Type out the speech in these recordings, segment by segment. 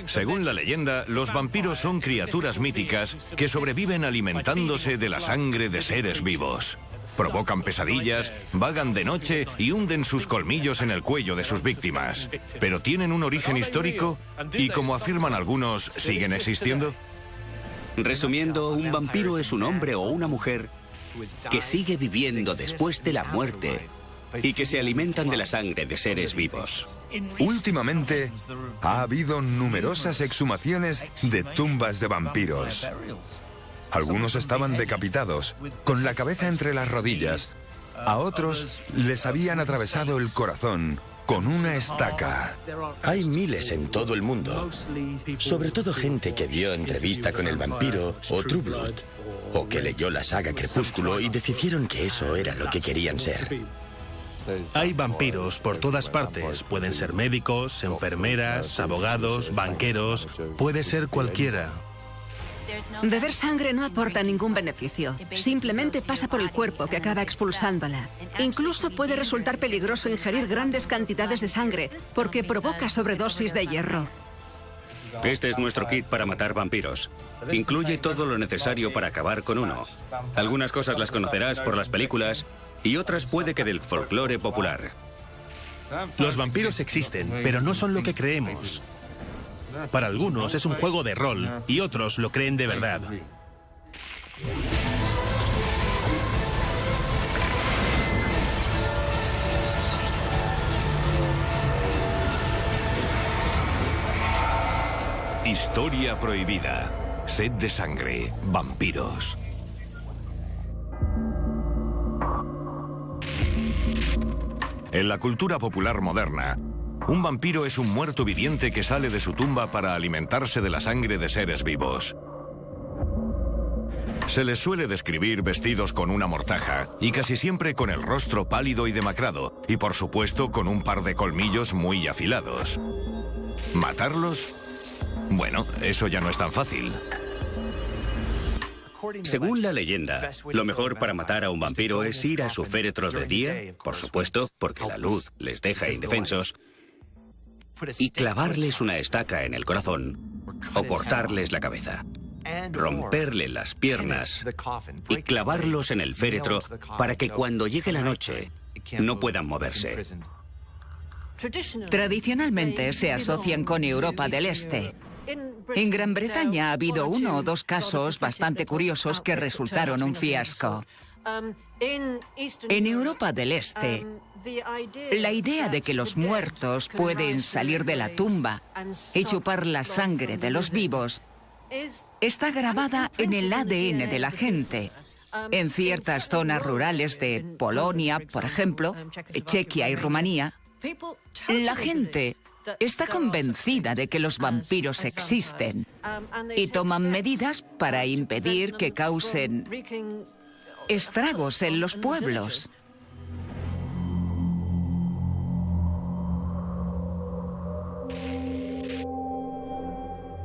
Según la leyenda, los vampiros son criaturas míticas que sobreviven alimentándose de la sangre de seres vivos. Provocan pesadillas, vagan de noche y hunden sus colmillos en el cuello de sus víctimas. ¿Pero tienen un origen histórico? ¿Y como afirman algunos, siguen existiendo? Resumiendo, un vampiro es un hombre o una mujer que sigue viviendo después de la muerte y que se alimentan de la sangre de seres vivos. Últimamente, ha habido numerosas exhumaciones de tumbas de vampiros. Algunos estaban decapitados, con la cabeza entre las rodillas. A otros les habían atravesado el corazón con una estaca. Hay miles en todo el mundo. Sobre todo gente que vio Entrevista con el vampiro o True Blood, o que leyó la saga Crepúsculo y decidieron que eso era lo que querían ser. Hay vampiros por todas partes. Pueden ser médicos, enfermeras, abogados, banqueros. Puede ser cualquiera. Beber sangre no aporta ningún beneficio. Simplemente pasa por el cuerpo que acaba expulsándola. Incluso puede resultar peligroso ingerir grandes cantidades de sangre porque provoca sobredosis de hierro. Este es nuestro kit para matar vampiros. Incluye todo lo necesario para acabar con uno. Algunas cosas las conocerás por las películas y otras puede que del folclore popular. Los vampiros existen, pero no son lo que creemos. Para algunos es un juego de rol y otros lo creen de verdad. Historia prohibida. Sed de sangre. Vampiros. En la cultura popular moderna, un vampiro es un muerto viviente que sale de su tumba para alimentarse de la sangre de seres vivos. Se les suele describir vestidos con una mortaja y casi siempre con el rostro pálido y demacrado, y por supuesto con un par de colmillos muy afilados. ¿Matarlos? Bueno, eso ya no es tan fácil. Según la leyenda, lo mejor para matar a un vampiro es ir a su féretro de día, por supuesto, porque la luz les deja indefensos, y clavarles una estaca en el corazón o cortarles la cabeza, romperle las piernas y clavarlos en el féretro para que cuando llegue la noche no puedan moverse. Tradicionalmente se asocian con Europa del Este. En Gran Bretaña ha habido uno o dos casos bastante curiosos que resultaron un fiasco. En Europa del Este, la idea de que los muertos pueden salir de la tumba y chupar la sangre de los vivos está grabada en el ADN de la gente. En ciertas zonas rurales de Polonia, por ejemplo, Chequia y Rumanía, la gente está convencida de que los vampiros existen y toman medidas para impedir que causen estragos en los pueblos.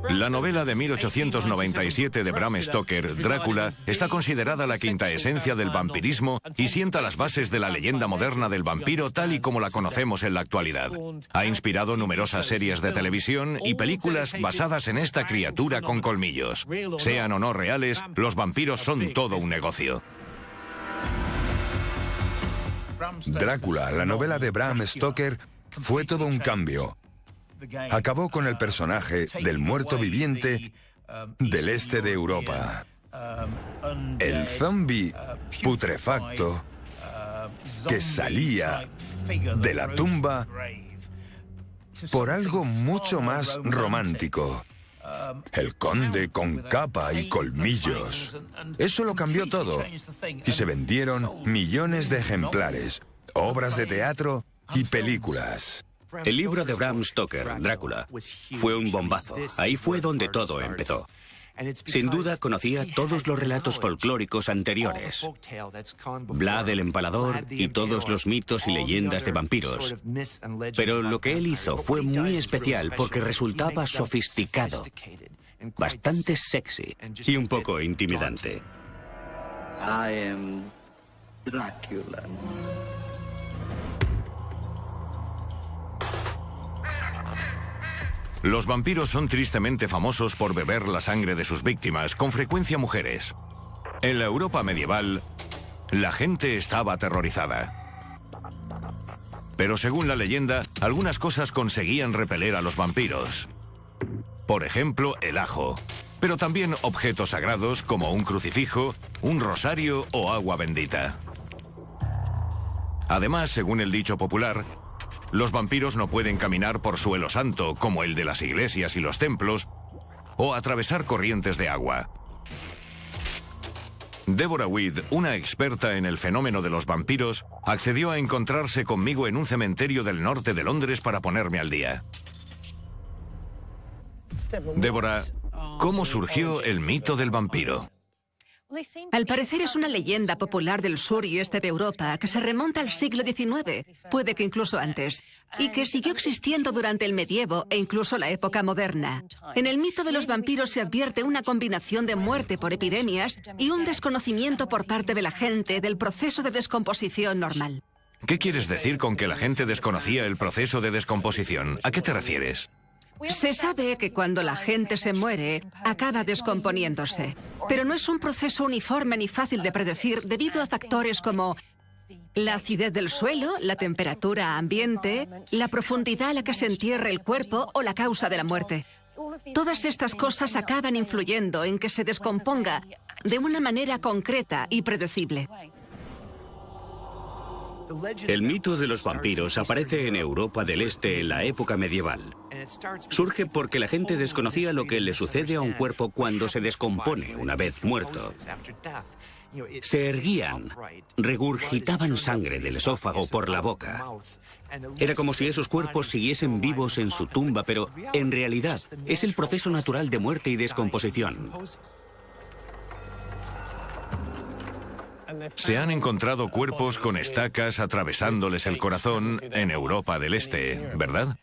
La novela de 1897 de Bram Stoker, Drácula, está considerada la quinta esencia del vampirismo y sienta las bases de la leyenda moderna del vampiro tal y como la conocemos en la actualidad. Ha inspirado numerosas series de televisión y películas basadas en esta criatura con colmillos. Sean o no reales, los vampiros son todo un negocio. Drácula, la novela de Bram Stoker, fue todo un cambio. Acabó con el personaje del muerto viviente del este de Europa. El zombi putrefacto que salía de la tumba por algo mucho más romántico. El conde con capa y colmillos. Eso lo cambió todo. Y se vendieron millones de ejemplares, obras de teatro y películas. El libro de Bram Stoker, Drácula, fue un bombazo. Ahí fue donde todo empezó. Sin duda conocía todos los relatos folclóricos anteriores. Vlad el Empalador y todos los mitos y leyendas de vampiros. Pero lo que él hizo fue muy especial porque resultaba sofisticado, bastante sexy y un poco intimidante. I am Dracula. Los vampiros son tristemente famosos por beber la sangre de sus víctimas, con frecuencia mujeres. En la Europa medieval, la gente estaba aterrorizada. Pero según la leyenda, algunas cosas conseguían repeler a los vampiros. Por ejemplo, el ajo, pero también objetos sagrados como un crucifijo, un rosario o agua bendita. Además, según el dicho popular, los vampiros no pueden caminar por suelo santo, como el de las iglesias y los templos, o atravesar corrientes de agua. Deborah Weed, una experta en el fenómeno de los vampiros, accedió a encontrarse conmigo en un cementerio del norte de Londres para ponerme al día. Deborah, ¿cómo surgió el mito del vampiro? Al parecer es una leyenda popular del sur y este de Europa que se remonta al siglo XIX, puede que incluso antes, y que siguió existiendo durante el medievo e incluso la época moderna. En el mito de los vampiros se advierte una combinación de muerte por epidemias y un desconocimiento por parte de la gente del proceso de descomposición normal. ¿Qué quieres decir con que la gente desconocía el proceso de descomposición? ¿A qué te refieres? Se sabe que cuando la gente se muere, acaba descomponiéndose. Pero no es un proceso uniforme ni fácil de predecir debido a factores como la acidez del suelo, la temperatura ambiente, la profundidad a la que se entierra el cuerpo o la causa de la muerte. Todas estas cosas acaban influyendo en que se descomponga de una manera concreta y predecible. El mito de los vampiros aparece en Europa del Este en la época medieval. Surge porque la gente desconocía lo que le sucede a un cuerpo cuando se descompone una vez muerto. Se erguían, regurgitaban sangre del esófago por la boca. Era como si esos cuerpos siguiesen vivos en su tumba, pero en realidad es el proceso natural de muerte y descomposición. Se han encontrado cuerpos con estacas atravesándoles el corazón en Europa del Este, ¿verdad?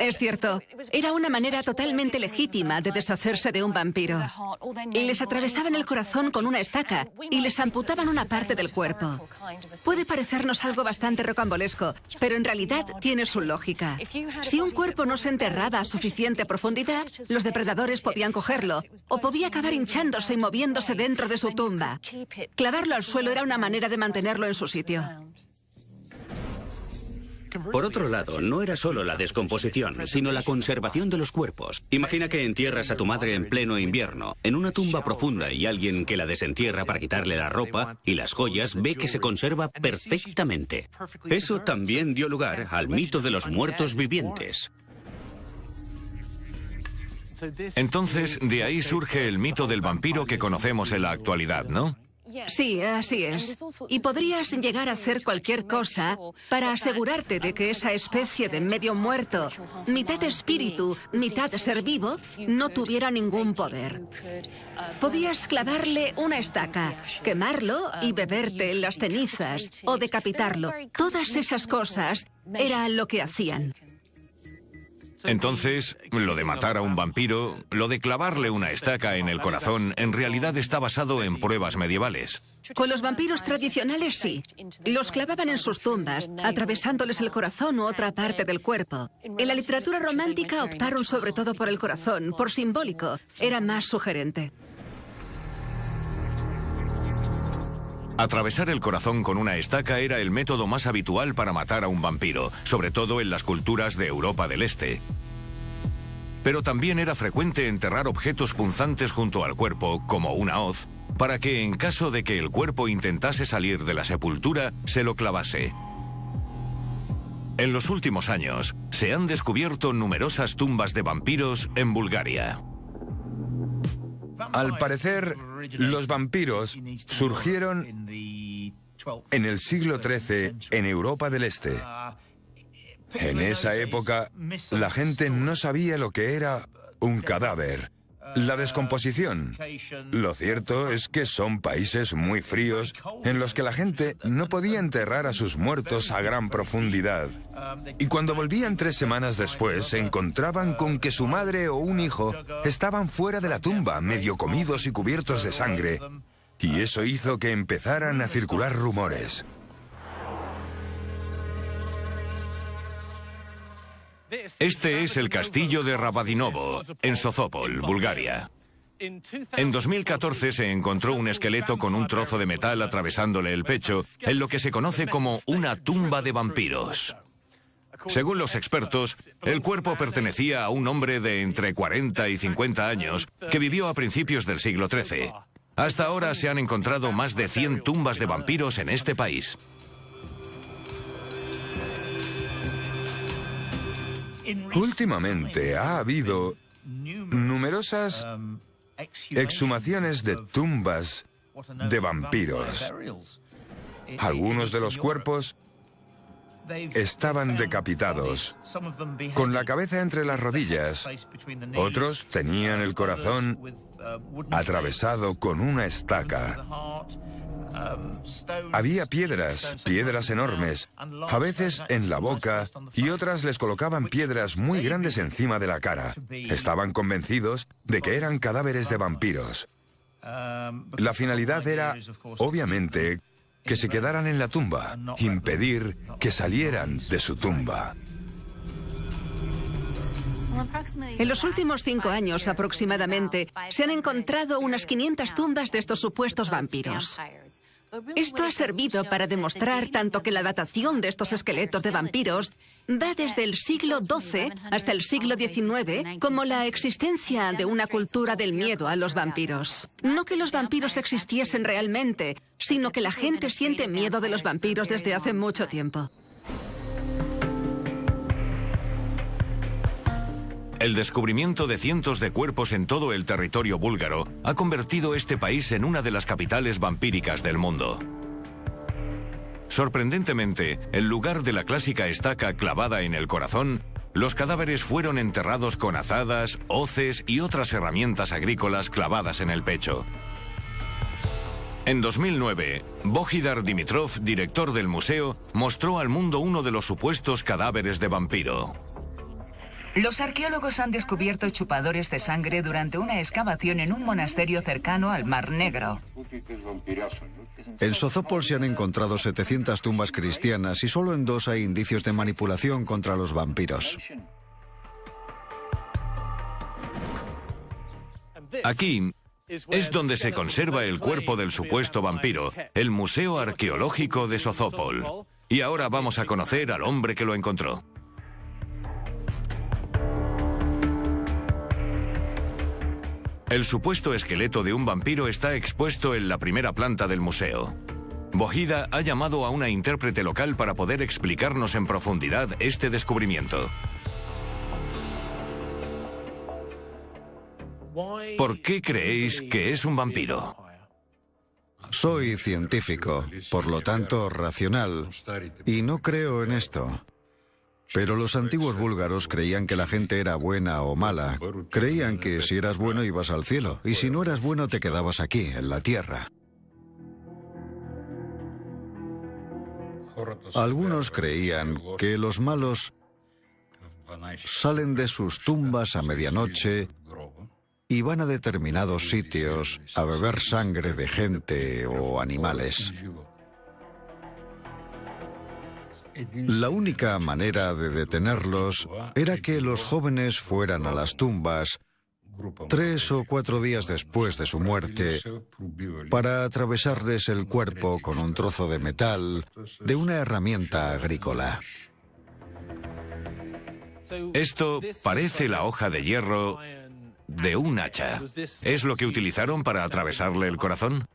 Es cierto. Era una manera totalmente legítima de deshacerse de un vampiro. Les atravesaban el corazón con una estaca y les amputaban una parte del cuerpo. Puede parecernos algo bastante rocambolesco, pero en realidad tiene su lógica. Si un cuerpo no se enterraba a suficiente profundidad, los depredadores podían cogerlo, o podía acabar hinchándose y moviéndose dentro de su tumba. Clavarlo al suelo era una manera de mantenerlo en su sitio. Por otro lado, no era solo la descomposición, sino la conservación de los cuerpos. Imagina que entierras a tu madre en pleno invierno, en una tumba profunda, y alguien que la desentierra para quitarle la ropa y las joyas ve que se conserva perfectamente. Eso también dio lugar al mito de los muertos vivientes. Entonces, de ahí surge el mito del vampiro que conocemos en la actualidad, ¿no? Sí, así es. Y podrías llegar a hacer cualquier cosa para asegurarte de que esa especie de medio muerto, mitad espíritu, mitad ser vivo, no tuviera ningún poder. Podías clavarle una estaca, quemarlo y beberte las cenizas o decapitarlo. Todas esas cosas era lo que hacían. Entonces, lo de matar a un vampiro, lo de clavarle una estaca en el corazón, en realidad está basado en pruebas medievales. Con los vampiros tradicionales, sí. Los clavaban en sus tumbas, atravesándoles el corazón u otra parte del cuerpo. En la literatura romántica optaron sobre todo por el corazón, por simbólico. Era más sugerente. Atravesar el corazón con una estaca era el método más habitual para matar a un vampiro, sobre todo en las culturas de Europa del Este. Pero también era frecuente enterrar objetos punzantes junto al cuerpo, como una hoz, para que en caso de que el cuerpo intentase salir de la sepultura, se lo clavase. En los últimos años, se han descubierto numerosas tumbas de vampiros en Bulgaria. Al parecer, los vampiros surgieron en el siglo XIII en Europa del Este. En esa época, la gente no sabía lo que era un cadáver, la descomposición. Lo cierto es que son países muy fríos en los que la gente no podía enterrar a sus muertos a gran profundidad. Y cuando volvían 3 semanas después, se encontraban con que su madre o un hijo estaban fuera de la tumba, medio comidos y cubiertos de sangre. Y eso hizo que empezaran a circular rumores. Este es el castillo de Rabadinovo, en Sozopol, Bulgaria. En 2014 se encontró un esqueleto con un trozo de metal atravesándole el pecho, en lo que se conoce como una tumba de vampiros. Según los expertos, el cuerpo pertenecía a un hombre de entre 40 y 50 años que vivió a principios del siglo XIII. Hasta ahora se han encontrado más de 100 tumbas de vampiros en este país. Últimamente ha habido numerosas exhumaciones de tumbas de vampiros. Algunos de los cuerpos estaban decapitados, con la cabeza entre las rodillas. Otros tenían el corazón atravesado con una estaca. Había piedras enormes, a veces en la boca, y otras les colocaban piedras muy grandes encima de la cara. Estaban convencidos de que eran cadáveres de vampiros. La finalidad era, obviamente, que se quedaran en la tumba, impedir que salieran de su tumba. En los últimos 5 años aproximadamente se han encontrado unas 500 tumbas de estos supuestos vampiros. Esto ha servido para demostrar tanto que la datación de estos esqueletos de vampiros va desde el siglo XII hasta el siglo XIX, como la existencia de una cultura del miedo a los vampiros. No que los vampiros existiesen realmente, sino que la gente siente miedo de los vampiros desde hace mucho tiempo. El descubrimiento de cientos de cuerpos en todo el territorio búlgaro ha convertido este país en una de las capitales vampíricas del mundo. Sorprendentemente, en lugar de la clásica estaca clavada en el corazón, los cadáveres fueron enterrados con azadas, hoces y otras herramientas agrícolas clavadas en el pecho. En 2009, Bohidar Dimitrov, director del museo, mostró al mundo uno de los supuestos cadáveres de vampiro. Los arqueólogos han descubierto chupadores de sangre durante una excavación en un monasterio cercano al Mar Negro. En Sozopol se han encontrado 700 tumbas cristianas y solo en 2 hay indicios de manipulación contra los vampiros. Aquí es donde se conserva el cuerpo del supuesto vampiro, el Museo Arqueológico de Sozopol. Y ahora vamos a conocer al hombre que lo encontró. El supuesto esqueleto de un vampiro está expuesto en la primera planta del museo. Bohida ha llamado a una intérprete local para poder explicarnos en profundidad este descubrimiento. ¿Por qué creéis que es un vampiro? Soy científico, por lo tanto racional, y no creo en esto. Pero los antiguos búlgaros creían que la gente era buena o mala. Creían que si eras bueno ibas al cielo, y si no eras bueno te quedabas aquí, en la tierra. Algunos creían que los malos salen de sus tumbas a medianoche y van a determinados sitios a beber sangre de gente o animales. La única manera de detenerlos era que los jóvenes fueran a las tumbas 3 o 4 días después de su muerte para atravesarles el cuerpo con un trozo de metal de una herramienta agrícola. Esto parece la hoja de hierro de un hacha. ¿Es lo que utilizaron para atravesarle el corazón?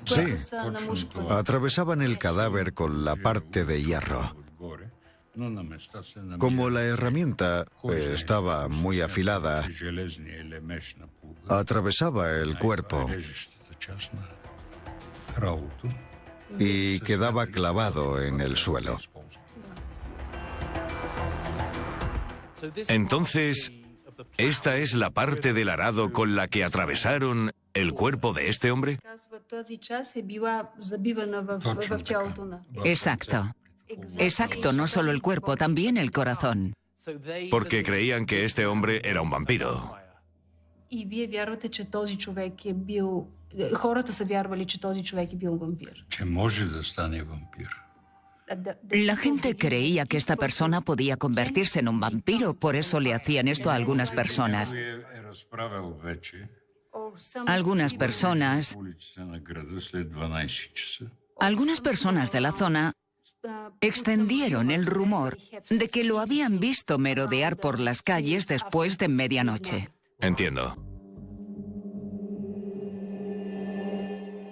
Sí, atravesaban el cadáver con la parte de hierro. Como la herramienta estaba muy afilada, atravesaba el cuerpo y quedaba clavado en el suelo. Entonces, ¿esta es la parte del arado con la que atravesaron el cuerpo de este hombre? Exacto. Exacto, no solo el cuerpo, también el corazón. Porque creían que este hombre era un vampiro. La gente creía que esta persona podía convertirse en un vampiro, por eso le hacían esto a algunas personas. Algunas personas de la zona extendieron el rumor de que lo habían visto merodear por las calles después de medianoche. Entiendo.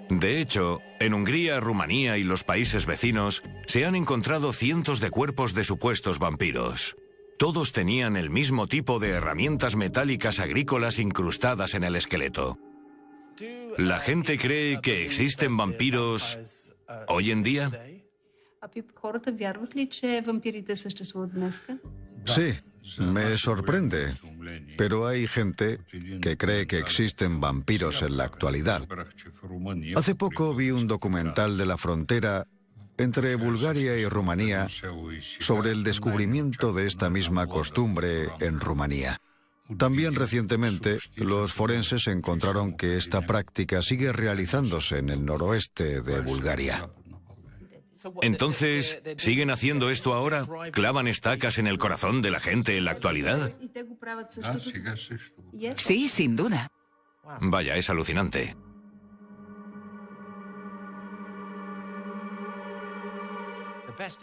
De hecho, en Hungría, Rumanía y los países vecinos se han encontrado cientos de cuerpos de supuestos vampiros. Todos tenían el mismo tipo de herramientas metálicas agrícolas incrustadas en el esqueleto. ¿La gente cree que existen vampiros hoy en día? Sí, me sorprende, pero hay gente que cree que existen vampiros en la actualidad. Hace poco vi un documental de la frontera entre Bulgaria y Rumanía sobre el descubrimiento de esta misma costumbre en Rumanía. También recientemente, los forenses encontraron que esta práctica sigue realizándose en el noroeste de Bulgaria. Entonces, ¿siguen haciendo esto ahora? ¿Clavan estacas en el corazón de la gente en la actualidad? Sí, sin duda. Vaya, es alucinante.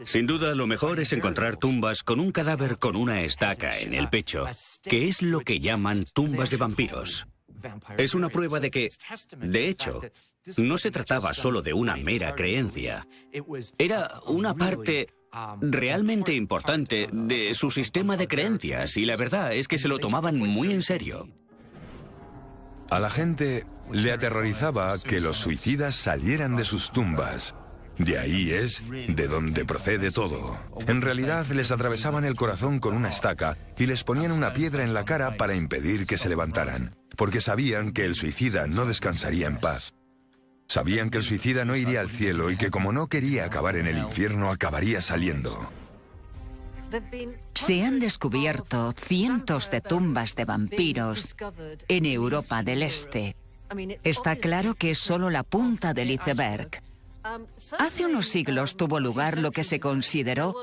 Sin duda, lo mejor es encontrar tumbas con un cadáver con una estaca en el pecho, que es lo que llaman tumbas de vampiros. Es una prueba de que, de hecho, no se trataba solo de una mera creencia. Era una parte realmente importante de su sistema de creencias, y la verdad es que se lo tomaban muy en serio. A la gente le aterrorizaba que los suicidas salieran de sus tumbas. De ahí es de donde procede todo. En realidad les atravesaban el corazón con una estaca y les ponían una piedra en la cara para impedir que se levantaran, porque sabían que el suicida no descansaría en paz. Sabían que el suicida no iría al cielo y que como no quería acabar en el infierno, acabaría saliendo. Se han descubierto cientos de tumbas de vampiros en Europa del Este. Está claro que es solo la punta del iceberg. Hace unos siglos tuvo lugar lo que se consideró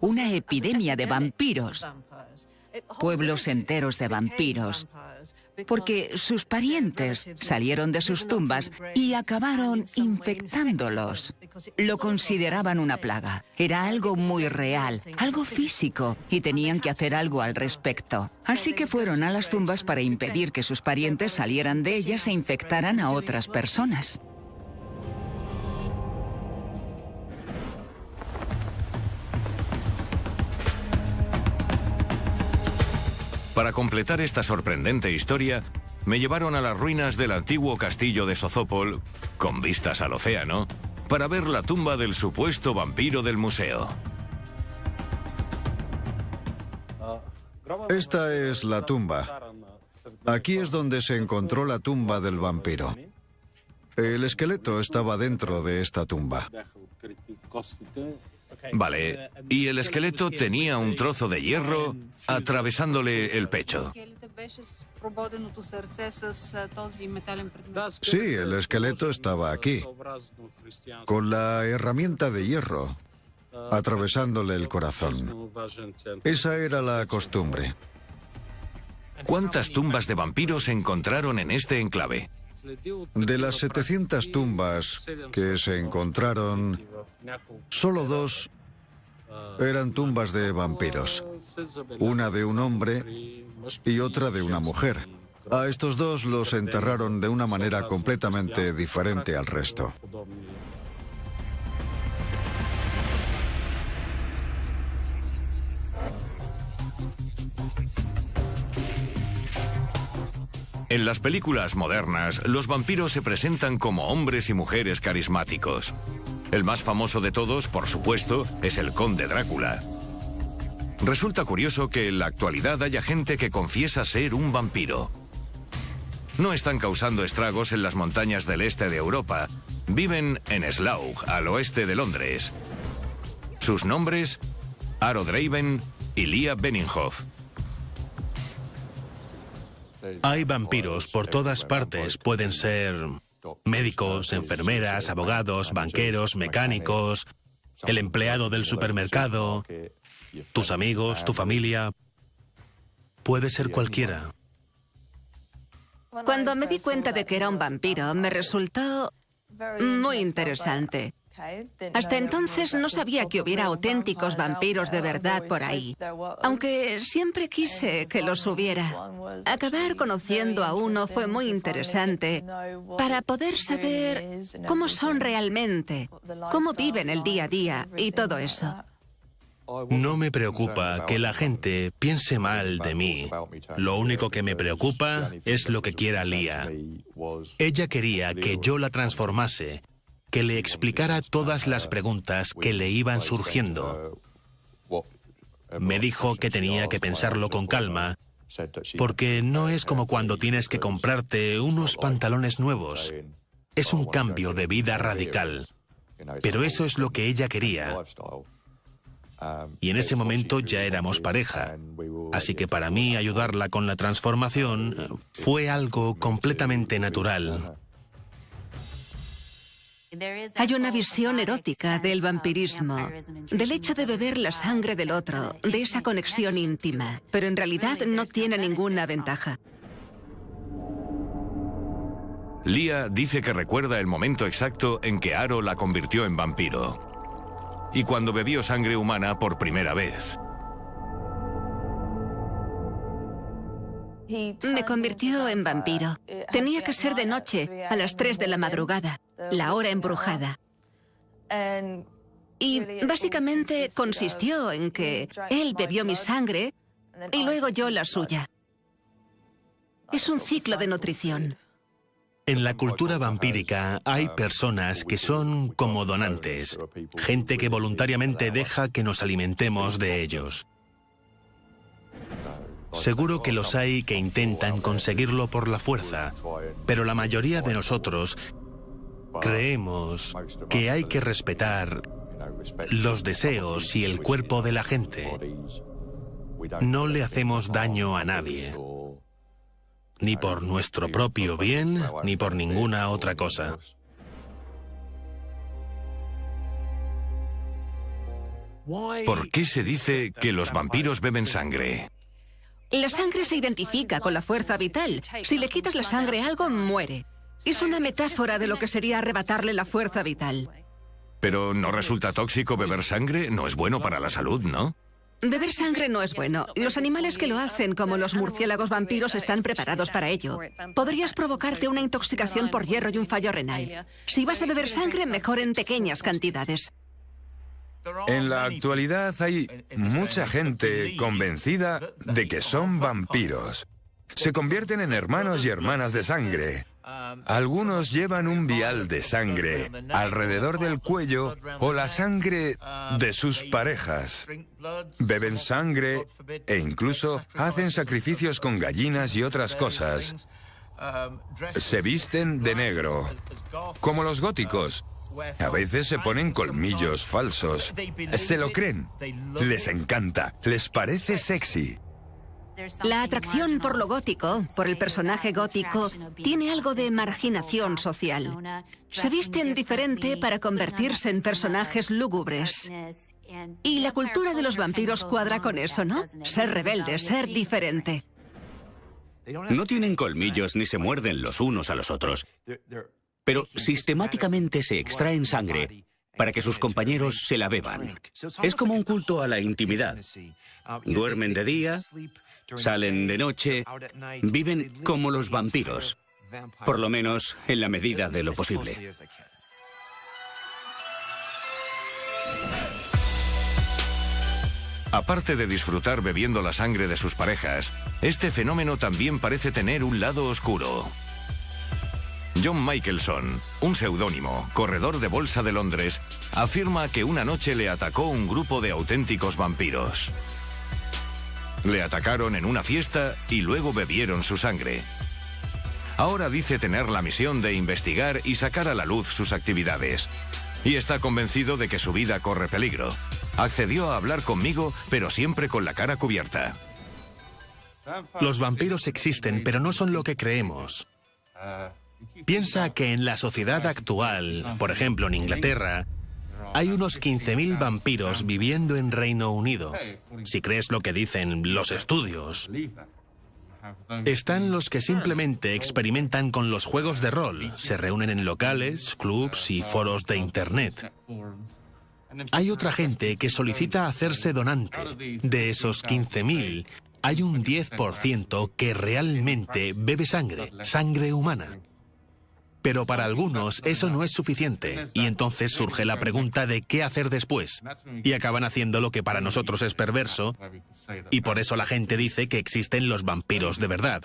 una epidemia de vampiros. Pueblos enteros de vampiros, porque sus parientes salieron de sus tumbas y acabaron infectándolos. Lo consideraban una plaga. Era algo muy real, algo físico, y tenían que hacer algo al respecto. Así que fueron a las tumbas para impedir que sus parientes salieran de ellas e infectaran a otras personas. Para completar esta sorprendente historia, me llevaron a las ruinas del antiguo castillo de Sozopol, con vistas al océano, para ver la tumba del supuesto vampiro del museo. Esta es la tumba. Aquí es donde se encontró la tumba del vampiro. El esqueleto estaba dentro de esta tumba. Vale, y el esqueleto tenía un trozo de hierro atravesándole el pecho. Sí, el esqueleto estaba aquí, con la herramienta de hierro, atravesándole el corazón. Esa era la costumbre. ¿Cuántas tumbas de vampiros se encontraron en este enclave? De las 700 tumbas que se encontraron, solo 2 eran tumbas de vampiros. Una de un hombre y otra de una mujer. A estos 2 los enterraron de una manera completamente diferente al resto. En las películas modernas, los vampiros se presentan como hombres y mujeres carismáticos. El más famoso de todos, por supuesto, es el Conde Drácula. Resulta curioso que en la actualidad haya gente que confiesa ser un vampiro. No están causando estragos en las montañas del este de Europa. Viven en Slough, al oeste de Londres. Sus nombres, Aro Draven y Lia Benninghoff. Hay vampiros por todas partes. Pueden ser médicos, enfermeras, abogados, banqueros, mecánicos. el empleado del supermercado, tus amigos, tu familia. Puede ser cualquiera. Cuando me di cuenta de que era un vampiro, me resultó muy interesante. Hasta entonces no sabía que hubiera auténticos vampiros de verdad por ahí, aunque siempre quise que los hubiera. Acabar conociendo a uno fue muy interesante para poder saber cómo son realmente, cómo viven el día a día y todo eso. No me preocupa que la gente piense mal de mí. Lo único que me preocupa es lo que quiera Leah. Ella quería que yo la transformase, que le explicara todas las preguntas que le iban surgiendo. Me dijo que tenía que pensarlo con calma, porque no es como cuando tienes que comprarte unos pantalones nuevos. Es un cambio de vida radical. Pero eso es lo que ella quería. Y en ese momento ya éramos pareja. Así que para mí ayudarla con la transformación fue algo completamente natural. Hay una visión erótica del vampirismo, del hecho de beber la sangre del otro, de esa conexión íntima, pero en realidad no tiene ninguna ventaja. Leah dice que recuerda el momento exacto en que Aro la convirtió en vampiro y cuando bebió sangre humana por primera vez. Me convirtió en vampiro. Tenía que ser de noche, a las 3 de la madrugada, la hora embrujada. Y básicamente consistió en que él bebió mi sangre y luego yo la suya. Es un ciclo de nutrición. En la cultura vampírica hay personas que son como donantes, gente que voluntariamente deja que nos alimentemos de ellos. Seguro que los hay que intentan conseguirlo por la fuerza, pero la mayoría de nosotros creemos que hay que respetar los deseos y el cuerpo de la gente. No le hacemos daño a nadie, ni por nuestro propio bien, ni por ninguna otra cosa. ¿Por qué se dice que los vampiros beben sangre? La sangre se identifica con la fuerza vital. Si le quitas la sangre a algo, muere. Es una metáfora de lo que sería arrebatarle la fuerza vital. Pero ¿no resulta tóxico beber sangre? No es bueno para la salud, ¿no? Beber sangre no es bueno. Los animales que lo hacen, como los murciélagos vampiros, están preparados para ello. Podrías provocarte una intoxicación por hierro y un fallo renal. Si vas a beber sangre, mejor en pequeñas cantidades. En la actualidad hay mucha gente convencida de que son vampiros. Se convierten en hermanos y hermanas de sangre. Algunos llevan un vial de sangre alrededor del cuello o la sangre de sus parejas. Beben sangre e incluso hacen sacrificios con gallinas y otras cosas. Se visten de negro, como los góticos. A veces se ponen colmillos falsos. Se lo creen. Les encanta. Les parece sexy. La atracción por lo gótico, por el personaje gótico, tiene algo de marginación social. Se visten diferente para convertirse en personajes lúgubres. Y la cultura de los vampiros cuadra con eso, ¿no? Ser rebelde, ser diferente. No tienen colmillos ni se muerden los unos a los otros, pero sistemáticamente se extraen sangre para que sus compañeros se la beban. Es como un culto a la intimidad. Duermen de día, salen de noche, viven como los vampiros, por lo menos en la medida de lo posible. Aparte de disfrutar bebiendo la sangre de sus parejas, este fenómeno también parece tener un lado oscuro. John Michelson, un seudónimo, corredor de bolsa de Londres, afirma que una noche le atacó un grupo de auténticos vampiros. Le atacaron en una fiesta y luego bebieron su sangre. Ahora dice tener la misión de investigar y sacar a la luz sus actividades. Y está convencido de que su vida corre peligro. Accedió a hablar conmigo, pero siempre con la cara cubierta. Los vampiros existen, pero no son lo que creemos. Piensa que en la sociedad actual, por ejemplo en Inglaterra, Hay unos 15.000 vampiros viviendo en Reino Unido, si crees lo que dicen los estudios. Están los que simplemente experimentan con los juegos de rol, se reúnen en locales, clubs y foros de Internet. Hay otra gente que solicita hacerse donante. De esos 15.000, hay un 10% que realmente bebe sangre, sangre humana. Pero para algunos eso no es suficiente, y entonces surge la pregunta de qué hacer después. Y acaban haciendo lo que para nosotros es perverso, y por eso la gente dice que existen los vampiros de verdad.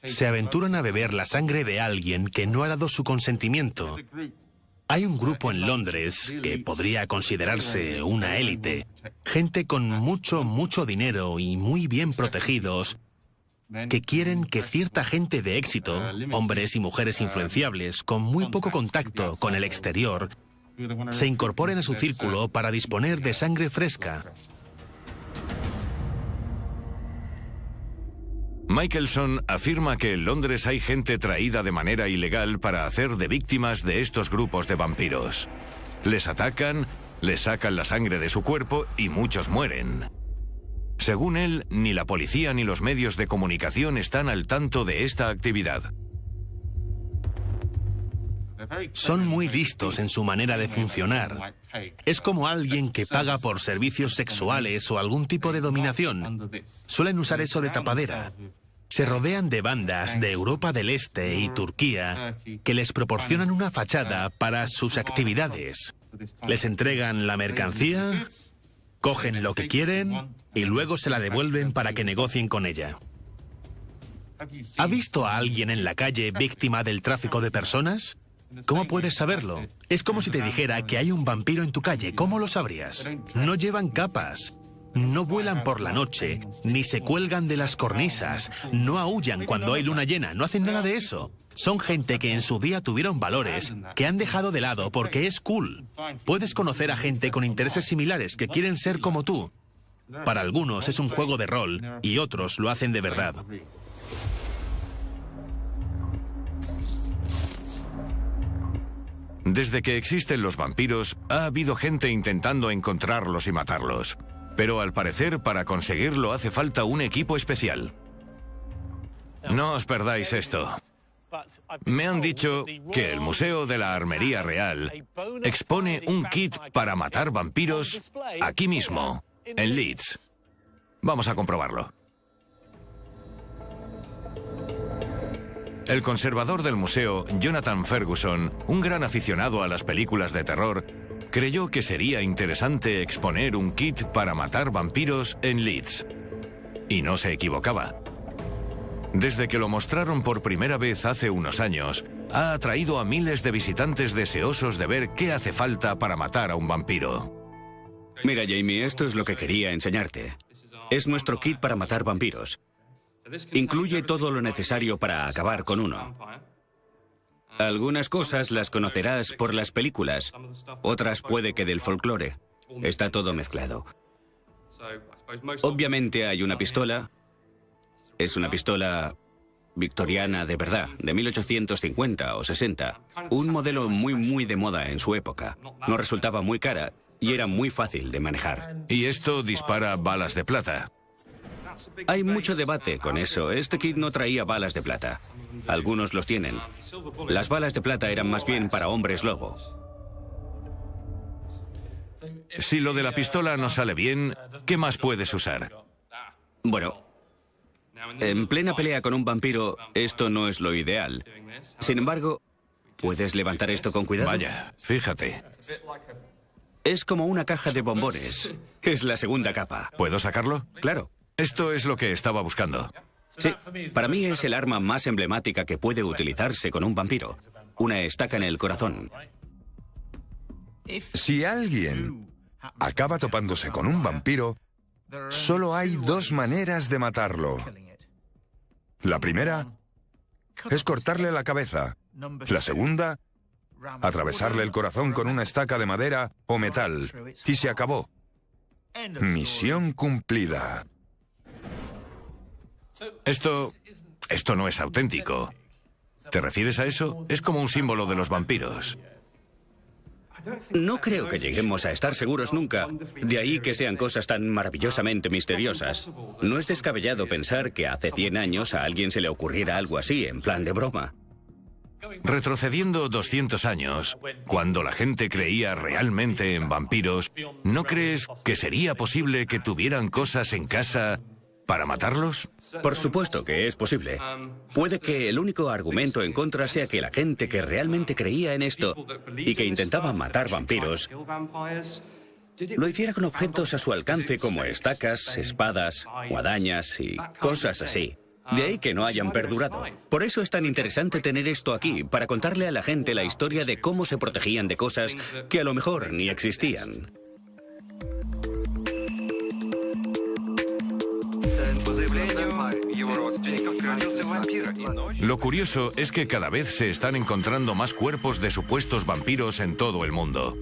Se aventuran a beber la sangre de alguien que no ha dado su consentimiento. Hay un grupo en Londres que podría considerarse una élite, gente con mucho dinero y muy bien protegidos, que quieren que cierta gente de éxito, hombres y mujeres influenciables, con muy poco contacto con el exterior, se incorporen a su círculo para disponer de sangre fresca. Michelson afirma que en Londres hay gente traída de manera ilegal para hacer de víctimas de estos grupos de vampiros. Les atacan, les sacan la sangre de su cuerpo y muchos mueren. Según él, ni la policía ni los medios de comunicación están al tanto de esta actividad. Son muy listos en su manera de funcionar. Es como alguien que paga por servicios sexuales o algún tipo de dominación. Suelen usar eso de tapadera. Se rodean de bandas de Europa del Este y Turquía que les proporcionan una fachada para sus actividades. Les entregan la mercancía, cogen lo que quieren y luego se la devuelven para que negocien con ella. ¿Ha visto a alguien en la calle víctima del tráfico de personas? ¿Cómo puedes saberlo? Es como si te dijera que hay un vampiro en tu calle. ¿Cómo lo sabrías? No llevan capas, no vuelan por la noche, ni se cuelgan de las cornisas, no aúllan cuando hay luna llena, no hacen nada de eso. Son gente que en su día tuvieron valores, que han dejado de lado porque es cool. Puedes conocer a gente con intereses similares que quieren ser como tú. Para algunos es un juego de rol y otros lo hacen de verdad. Desde que existen los vampiros, ha habido gente intentando encontrarlos y matarlos. Pero al parecer, para conseguirlo hace falta un equipo especial. No os perdáis esto. Me han dicho que el Museo de la Armería Real expone un kit para matar vampiros aquí mismo, en Leeds. Vamos a comprobarlo. El conservador del museo, Jonathan Ferguson, un gran aficionado a las películas de terror, creyó que sería interesante exponer un kit para matar vampiros en Leeds. Y no se equivocaba. Desde que lo mostraron por primera vez hace unos años, ha atraído a miles de visitantes deseosos de ver qué hace falta para matar a un vampiro. Mira, Jamie, esto es lo que quería enseñarte. Es nuestro kit para matar vampiros. Incluye todo lo necesario para acabar con uno. Algunas cosas las conocerás por las películas, otras puede que del folclore. Está todo mezclado. Obviamente hay una pistola. Es una pistola victoriana de verdad, de 1850 o 60. Un modelo muy de moda en su época. No resultaba muy cara y era muy fácil de manejar. Y esto dispara balas de plata. Hay mucho debate con eso. Este kit no traía balas de plata. Algunos los tienen. Las balas de plata eran más bien para hombres lobo. Si lo de la pistola no sale bien, ¿qué más puedes usar? Bueno, en plena pelea con un vampiro, esto no es lo ideal. Sin embargo, ¿puedes levantar esto con cuidado? Vaya, fíjate. Es como una caja de bombones. Es la segunda capa. ¿Puedo sacarlo? Claro. Esto es lo que estaba buscando. Sí, para mí es el arma más emblemática que puede utilizarse con un vampiro. Una estaca en el corazón. Si alguien acaba topándose con un vampiro, solo hay dos maneras de matarlo. La primera es cortarle la cabeza. La segunda, atravesarle el corazón con una estaca de madera o metal. Y se acabó. Misión cumplida. Esto no es auténtico. ¿Te refieres a eso? Es como un símbolo de los vampiros. No creo que lleguemos a estar seguros nunca, de ahí que sean cosas tan maravillosamente misteriosas. No es descabellado pensar que hace 100 años a alguien se le ocurriera algo así, en plan de broma. Retrocediendo 200 años, cuando la gente creía realmente en vampiros, ¿no crees que sería posible que tuvieran cosas en casa para matarlos? Por supuesto que es posible. Puede que el único argumento en contra sea que la gente que realmente creía en esto y que intentaba matar vampiros lo hiciera con objetos a su alcance como estacas, espadas, guadañas y cosas así. De ahí que no hayan perdurado. Por eso es tan interesante tener esto aquí, para contarle a la gente la historia de cómo se protegían de cosas que a lo mejor ni existían. Lo curioso es que cada vez se están encontrando más cuerpos de supuestos vampiros en todo el mundo.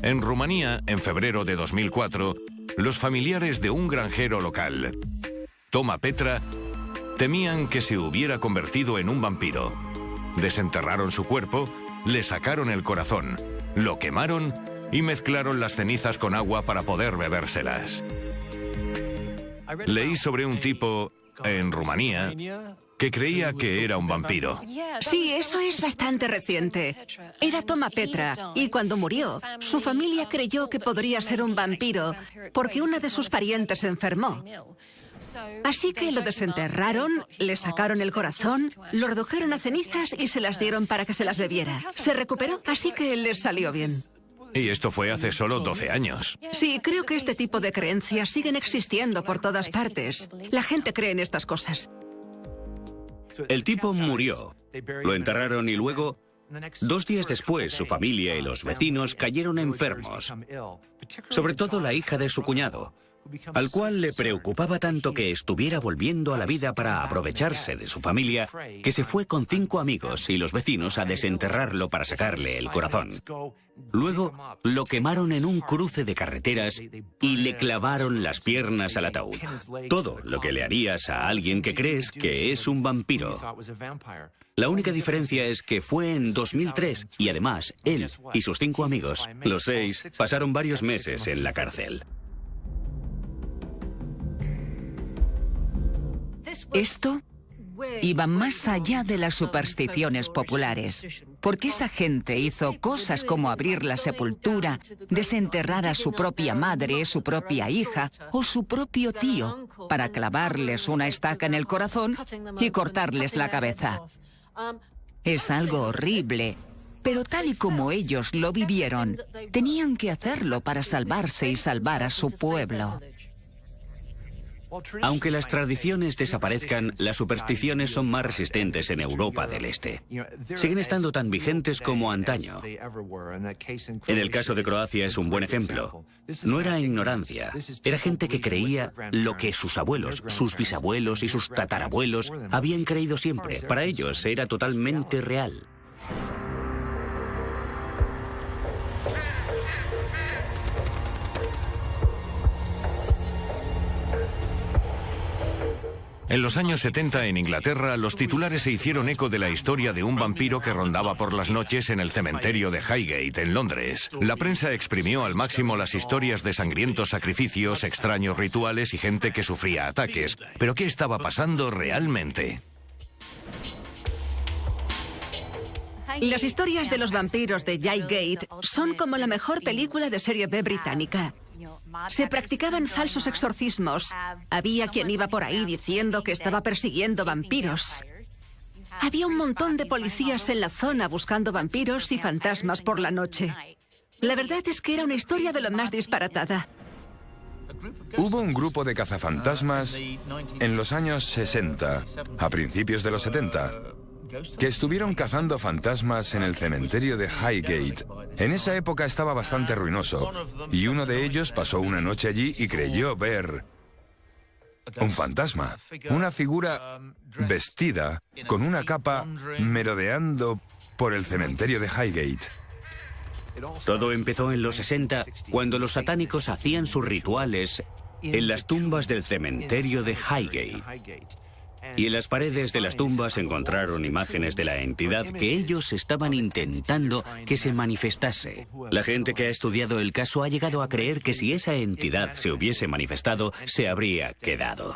En Rumanía, en febrero de 2004, los familiares de un granjero local, Toma Petra, temían que se hubiera convertido en un vampiro. Desenterraron su cuerpo, le sacaron el corazón, lo quemaron y mezclaron las cenizas con agua para poder bebérselas. Leí sobre un tipo en Rumanía que creía que era un vampiro. Sí, eso es bastante reciente. Era Toma Petra, y cuando murió, su familia creyó que podría ser un vampiro porque una de sus parientes se enfermó. Así que lo desenterraron, le sacaron el corazón, lo redujeron a cenizas y se las dieron para que se las bebiera. Se recuperó, así que les salió bien. Y esto fue hace solo 12 años. Sí, creo que este tipo de creencias siguen existiendo por todas partes. La gente cree en estas cosas. El tipo murió, lo enterraron y luego, 2 días después, su familia y los vecinos cayeron enfermos. Sobre todo la hija de su cuñado, al cual le preocupaba tanto que estuviera volviendo a la vida para aprovecharse de su familia, que se fue con 5 amigos y los vecinos a desenterrarlo para sacarle el corazón. Luego lo quemaron en un cruce de carreteras y le clavaron las piernas al ataúd. Todo lo que le harías a alguien que crees que es un vampiro. La única diferencia es que fue en 2003 y además él y sus 5 amigos, los 6, pasaron varios meses en la cárcel. Esto iba más allá de las supersticiones populares, porque esa gente hizo cosas como abrir la sepultura, desenterrar a su propia madre, su propia hija o su propio tío, para clavarles una estaca en el corazón y cortarles la cabeza. Es algo horrible, pero tal y como ellos lo vivieron, tenían que hacerlo para salvarse y salvar a su pueblo. Aunque las tradiciones desaparezcan, las supersticiones son más resistentes en Europa del Este. Siguen estando tan vigentes como antaño. En el caso de Croacia es un buen ejemplo. No era ignorancia, era gente que creía lo que sus abuelos, sus bisabuelos y sus tatarabuelos habían creído siempre. Para ellos era totalmente real. En los años 70 en Inglaterra, los titulares se hicieron eco de la historia de un vampiro que rondaba por las noches en el cementerio de Highgate, en Londres. La prensa exprimió al máximo las historias de sangrientos sacrificios, extraños rituales y gente que sufría ataques. ¿Pero qué estaba pasando realmente? Las historias de los vampiros de Highgate son como la mejor película de serie B británica. Se practicaban falsos exorcismos. Había quien iba por ahí diciendo que estaba persiguiendo vampiros. Había un montón de policías en la zona buscando vampiros y fantasmas por la noche. La verdad es que era una historia de lo más disparatada. Hubo un grupo de cazafantasmas en los años 60, a principios de los 70, que estuvieron cazando fantasmas en el cementerio de Highgate. En esa época estaba bastante ruinoso, y uno de ellos pasó una noche allí y creyó ver un fantasma, una figura vestida con una capa merodeando por el cementerio de Highgate. Todo empezó en los 60, cuando los satánicos hacían sus rituales en las tumbas del cementerio de Highgate. Y en las paredes de las tumbas encontraron imágenes de la entidad que ellos estaban intentando que se manifestase. La gente que ha estudiado el caso ha llegado a creer que si esa entidad se hubiese manifestado, se habría quedado.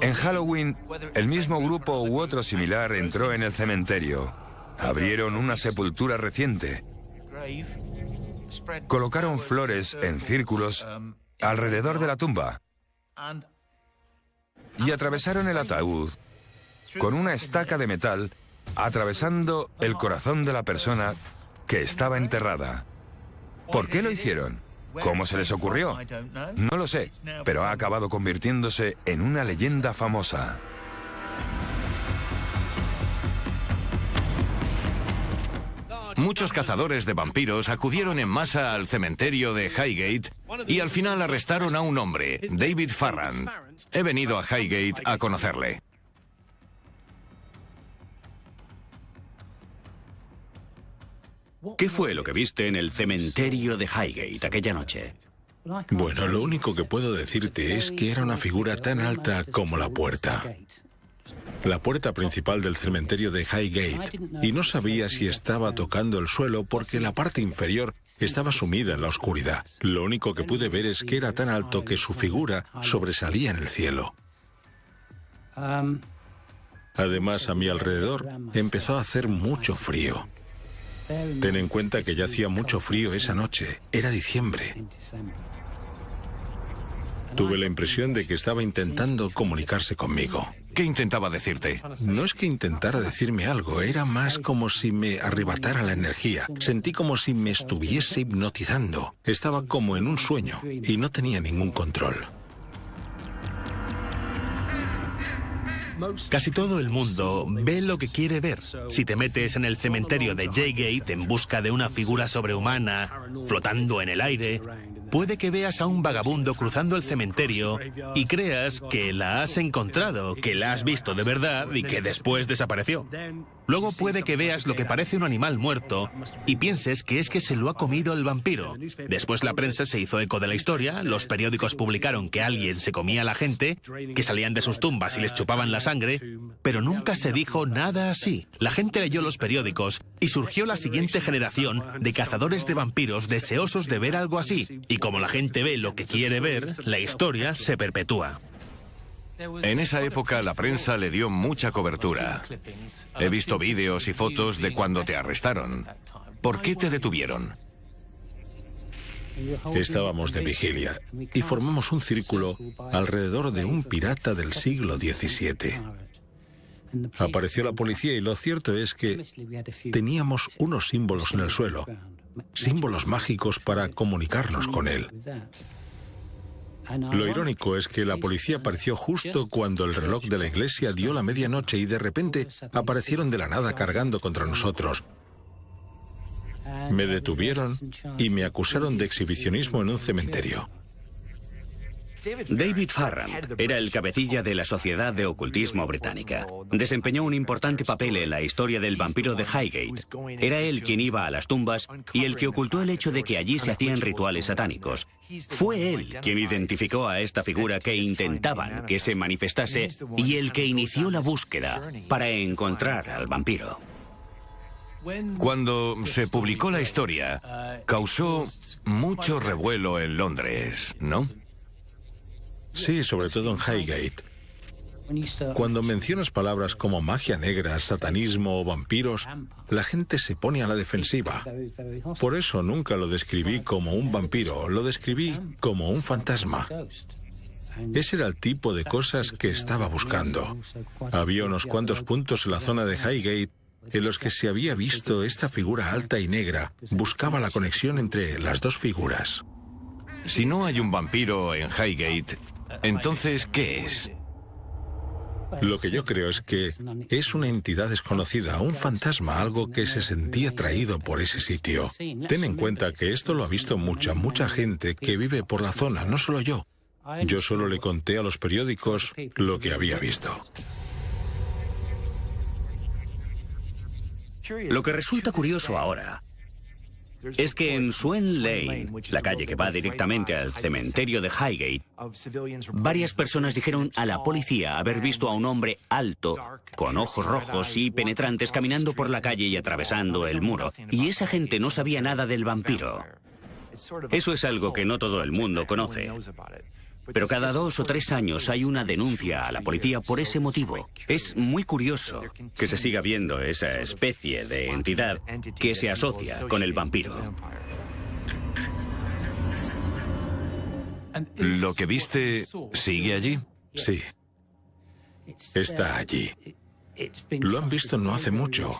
En Halloween, el mismo grupo u otro similar entró en el cementerio. Abrieron una sepultura reciente. Colocaron flores en círculos alrededor de la tumba y atravesaron el ataúd con una estaca de metal, atravesando el corazón de la persona que estaba enterrada. ¿Por qué lo hicieron? ¿Cómo se les ocurrió? No lo sé, pero ha acabado convirtiéndose en una leyenda famosa. Muchos cazadores de vampiros acudieron en masa al cementerio de Highgate y al final arrestaron a un hombre, David Farran. He venido a Highgate a conocerle. ¿Qué fue lo que viste en el cementerio de Highgate aquella noche? Bueno, lo único que puedo decirte es que era una figura tan alta como la puerta. La puerta principal del cementerio de Highgate, y no sabía si estaba tocando el suelo porque la parte inferior estaba sumida en la oscuridad. Lo único que pude ver es que era tan alto que su figura sobresalía en el cielo. Además, a mi alrededor empezó a hacer mucho frío. Ten en cuenta que ya hacía mucho frío esa noche. Era diciembre. Tuve la impresión de que estaba intentando comunicarse conmigo. ¿Qué intentaba decirte? No es que intentara decirme algo, era más como si me arrebatara la energía. Sentí como si me estuviese hipnotizando. Estaba como en un sueño y no tenía ningún control. Casi todo el mundo ve lo que quiere ver. Si te metes en el cementerio de Highgate en busca de una figura sobrehumana, flotando en el aire, puede que veas a un vagabundo cruzando el cementerio y creas que la has encontrado, que la has visto de verdad y que después desapareció. Luego puede que veas lo que parece un animal muerto y pienses que es que se lo ha comido el vampiro. Después la prensa se hizo eco de la historia, los periódicos publicaron que alguien se comía a la gente, que salían de sus tumbas y les chupaban la sangre, pero nunca se dijo nada así. La gente leyó los periódicos y surgió la siguiente generación de cazadores de vampiros deseosos de ver algo así. Y como la gente ve lo que quiere ver, la historia se perpetúa. En esa época la prensa le dio mucha cobertura. He visto vídeos y fotos de cuando te arrestaron. ¿Por qué te detuvieron? Estábamos de vigilia y formamos un círculo alrededor de un pirata del siglo XVII. Apareció la policía y lo cierto es que teníamos unos símbolos en el suelo, símbolos mágicos para comunicarnos con él. Lo irónico es que la policía apareció justo cuando el reloj de la iglesia dio la medianoche y de repente aparecieron de la nada cargando contra nosotros. Me detuvieron y me acusaron de exhibicionismo en un cementerio. David Farran era el cabecilla de la Sociedad de Ocultismo Británica. Desempeñó un importante papel en la historia del vampiro de Highgate. Era él quien iba a las tumbas y el que ocultó el hecho de que allí se hacían rituales satánicos. Fue él quien identificó a esta figura que intentaban que se manifestase y el que inició la búsqueda para encontrar al vampiro. Cuando se publicó la historia, causó mucho revuelo en Londres, ¿no? Sí, sobre todo en Highgate. Cuando mencionas palabras como magia negra, satanismo o vampiros, la gente se pone a la defensiva. Por eso nunca lo describí como un vampiro, lo describí como un fantasma. Ese era el tipo de cosas que estaba buscando. Había unos cuantos puntos en la zona de Highgate en los que se había visto esta figura alta y negra. Buscaba la conexión entre las dos figuras. Si no hay un vampiro en Highgate, entonces, ¿qué es? Lo que yo creo es que es una entidad desconocida, un fantasma, algo que se sentía atraído por ese sitio. Ten en cuenta que esto lo ha visto mucha gente que vive por la zona, no solo yo. Yo solo le conté a los periódicos lo que había visto. Lo que resulta curioso ahora es que en Swan Lane, la calle que va directamente al cementerio de Highgate, varias personas dijeron a la policía haber visto a un hombre alto, con ojos rojos y penetrantes caminando por la calle y atravesando el muro. Y esa gente no sabía nada del vampiro. Eso es algo que no todo el mundo conoce. Pero cada 2 o 3 años hay una denuncia a la policía por ese motivo. Es muy curioso que se siga viendo esa especie de entidad que se asocia con el vampiro. ¿Lo que viste sigue allí? Sí. Está allí. Lo han visto no hace mucho.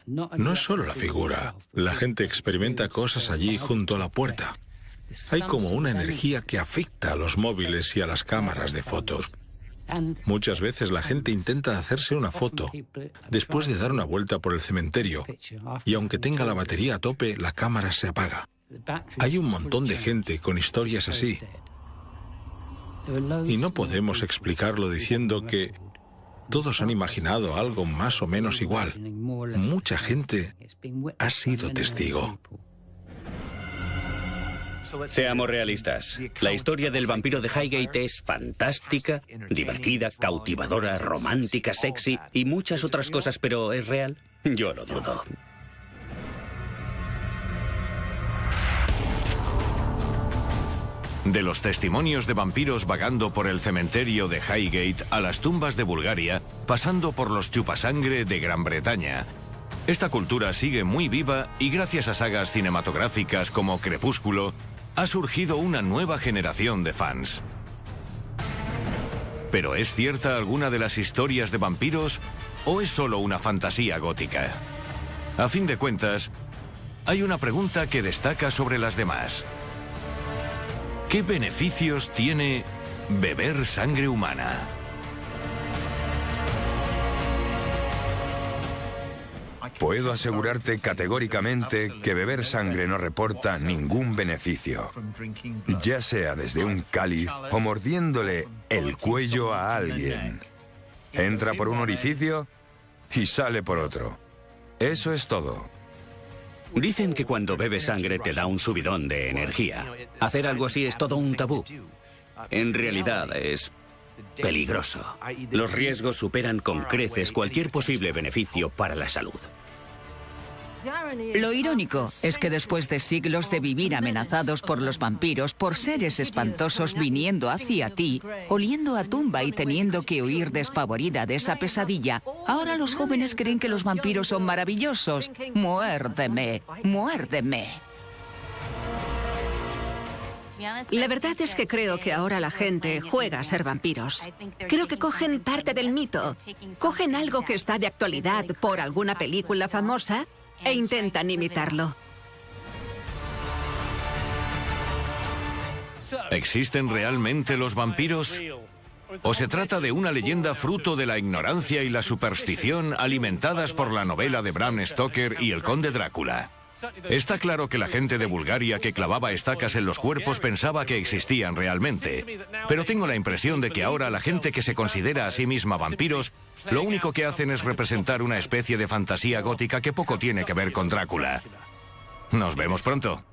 No es solo la figura. La gente experimenta cosas allí junto a la puerta. Hay como una energía que afecta a los móviles y a las cámaras de fotos. Muchas veces la gente intenta hacerse una foto después de dar una vuelta por el cementerio y aunque tenga la batería a tope, la cámara se apaga. Hay un montón de gente con historias así. Y no podemos explicarlo diciendo que todos han imaginado algo más o menos igual. Mucha gente ha sido testigo. Seamos realistas. La historia del vampiro de Highgate es fantástica, divertida, cautivadora, romántica, sexy y muchas otras cosas, pero ¿es real? Yo lo dudo. De los testimonios de vampiros vagando por el cementerio de Highgate a las tumbas de Bulgaria, pasando por los chupasangre de Gran Bretaña. Esta cultura sigue muy viva y gracias a sagas cinematográficas como Crepúsculo, ha surgido una nueva generación de fans. ¿Pero es cierta alguna de las historias de vampiros o es solo una fantasía gótica? A fin de cuentas, hay una pregunta que destaca sobre las demás. ¿Qué beneficios tiene beber sangre humana? Puedo asegurarte categóricamente que beber sangre no reporta ningún beneficio, ya sea desde un cáliz o mordiéndole el cuello a alguien. Entra por un orificio y sale por otro. Eso es todo. Dicen que cuando bebes sangre te da un subidón de energía. Hacer algo así es todo un tabú. En realidad es peligroso. Los riesgos superan con creces cualquier posible beneficio para la salud. Lo irónico es que después de siglos de vivir amenazados por los vampiros, por seres espantosos viniendo hacia ti, oliendo a tumba y teniendo que huir despavorida de esa pesadilla, ahora los jóvenes creen que los vampiros son maravillosos. ¡Muérdeme! ¡Muérdeme! La verdad es que creo que ahora la gente juega a ser vampiros. Creo que cogen parte del mito. Cogen algo que está de actualidad por alguna película famosa e intentan imitarlo. ¿Existen realmente los vampiros? ¿O se trata de una leyenda fruto de la ignorancia y la superstición alimentadas por la novela de Bram Stoker y el Conde Drácula? Está claro que la gente de Bulgaria que clavaba estacas en los cuerpos pensaba que existían realmente. Pero tengo la impresión de que ahora la gente que se considera a sí misma vampiros, lo único que hacen es representar una especie de fantasía gótica que poco tiene que ver con Drácula. Nos vemos pronto.